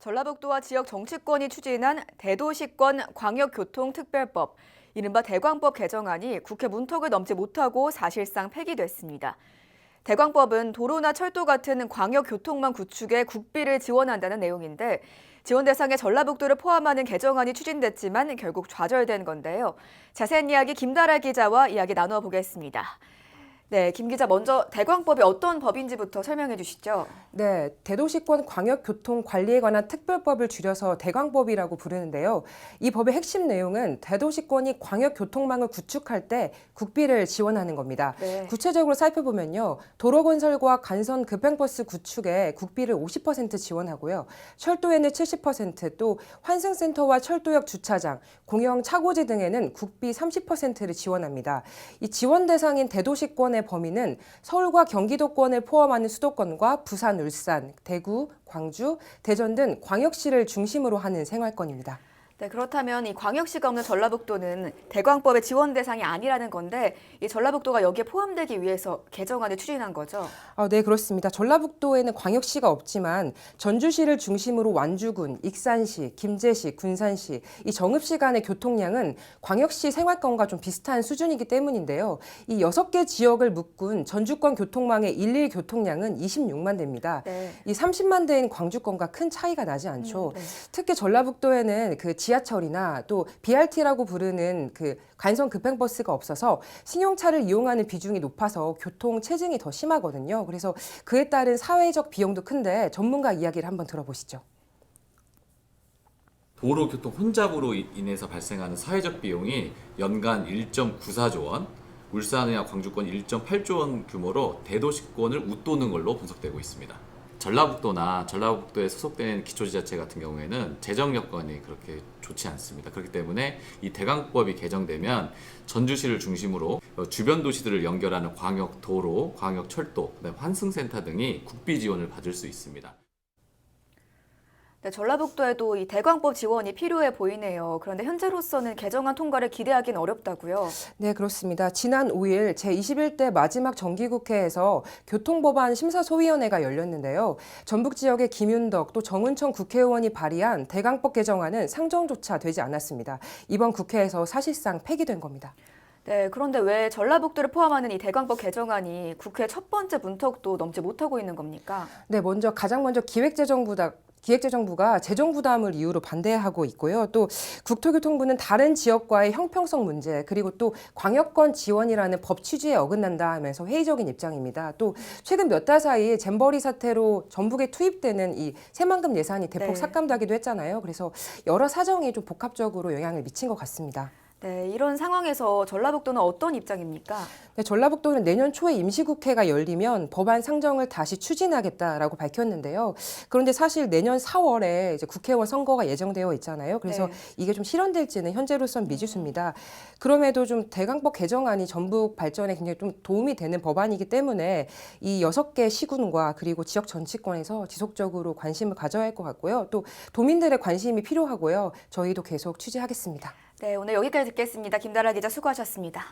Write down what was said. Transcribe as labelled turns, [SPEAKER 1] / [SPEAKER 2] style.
[SPEAKER 1] 전라북도와 지역 정치권이 추진한 대도시권 광역교통특별법, 이른바 대광법 개정안이 국회 문턱을 넘지 못하고 사실상 폐기됐습니다. 대광법은 도로나 철도 같은 광역교통망 구축에 국비를 지원한다는 내용인데 지원 대상에 전라북도를 포함하는 개정안이 추진됐지만 결국 좌절된 건데요. 자세한 이야기 김다라 기자와 이야기 나눠보겠습니다. 네, 김 기자 먼저 대광법이 어떤 법인지부터 설명해 주시죠.
[SPEAKER 2] 네, 대도시권 광역교통관리에 관한 특별법을 줄여서 대광법이라고 부르는데요. 이 법의 핵심 내용은 대도시권이 광역교통망을 구축할 때 국비를 지원하는 겁니다.
[SPEAKER 1] 네.
[SPEAKER 2] 구체적으로 살펴보면요. 도로 건설과 간선 급행버스 구축에 국비를 50% 지원하고요. 철도에는 70%, 또 환승센터와 철도역 주차장, 공영 차고지 등에는 국비 30%를 지원합니다. 이 지원 대상인 대도시권의 범위는 서울과 경기도권을 포함하는 수도권과 부산, 울산, 대구, 광주, 대전 등 광역시를 중심으로 하는 생활권입니다.
[SPEAKER 1] 네, 그렇다면 이 광역시가 없는 전라북도는 대광법의 지원 대상이 아니라는 건데 이 전라북도가 여기에 포함되기 위해서 개정안을 추진한 거죠?
[SPEAKER 2] 네, 그렇습니다. 전라북도에는 광역시가 없지만 전주시를 중심으로 완주군, 익산시, 김제시, 군산시, 이 정읍시 간의 교통량은 광역시 생활권과 좀 비슷한 수준이기 때문인데요. 이 6개 지역을 묶은 전주권 교통망의 일일 교통량은 26만 대입니다.
[SPEAKER 1] 네.
[SPEAKER 2] 이 30만 대인 광주권과 큰 차이가 나지 않죠.
[SPEAKER 1] 네.
[SPEAKER 2] 특히 전라북도에는 그 지하철이나 또 BRT라고 부르는 그 간선 급행버스가 없어서 승용차를 이용하는 비중이 높아서 교통 체증이 더 심하거든요. 그래서 그에 따른 사회적 비용도 큰데 전문가 이야기를 한번 들어보시죠.
[SPEAKER 3] 도로교통 혼잡으로 인해서 발생하는 사회적 비용이 연간 1.94조 원, 울산이나 광주권 1.8조 원 규모로 대도시권을 웃도는 걸로 분석되고 있습니다. 전라북도에 소속된 기초지자체 같은 경우에는 재정 여건이 그렇게 좋지 않습니다. 그렇기 때문에 이 대광법이 개정되면 전주시를 중심으로 주변 도시들을 연결하는 광역도로, 광역철도, 환승센터 등이 국비 지원을 받을 수 있습니다.
[SPEAKER 1] 네, 전라북도에도 이 대광법 지원이 필요해 보이네요. 그런데 현재로서는 개정안 통과를 기대하기는 어렵다고요?
[SPEAKER 2] 네, 그렇습니다. 지난 5일 제21대 마지막 정기국회에서 교통법안 심사소위원회가 열렸는데요. 전북 지역의 김윤덕 또 정은청 국회의원이 발의한 대광법 개정안은 상정조차 되지 않았습니다. 이번 국회에서 사실상 폐기된 겁니다.
[SPEAKER 1] 네, 그런데 왜 전라북도를 포함하는 이 대광법 개정안이 국회 첫 번째 문턱도 넘지 못하고 있는 겁니까?
[SPEAKER 2] 네, 가장 먼저 기획재정부가 재정 부담을 이유로 반대하고 있고요. 또 국토교통부는 다른 지역과의 형평성 문제, 그리고 또 광역권 지원이라는 법 취지에 어긋난다 하면서 회의적인 입장입니다. 또 최근 몇 달 사이 잼버리 사태로 전북에 투입되는 이 새만금 예산이 대폭
[SPEAKER 1] 네.
[SPEAKER 2] 삭감되기도 했잖아요. 그래서 여러 사정이 좀 복합적으로 영향을 미친 것 같습니다.
[SPEAKER 1] 네, 이런 상황에서 전라북도는 어떤 입장입니까?
[SPEAKER 2] 네, 전라북도는 내년 초에 임시국회가 열리면 법안 상정을 다시 추진하겠다라고 밝혔는데요. 그런데 사실 내년 4월에 이제 국회의원 선거가 예정되어 있잖아요. 그래서
[SPEAKER 1] 네.
[SPEAKER 2] 이게 좀 실현될지는 현재로선 미지수입니다. 그럼에도 좀 대광법 개정안이 전북 발전에 굉장히 좀 도움이 되는 법안이기 때문에 이 6개 시군과 그리고 지역 정치권에서 지속적으로 관심을 가져야 할 것 같고요. 또 도민들의 관심이 필요하고요. 저희도 계속 취재하겠습니다.
[SPEAKER 1] 네, 오늘 여기까지 듣겠습니다. 김다라 기자 수고하셨습니다.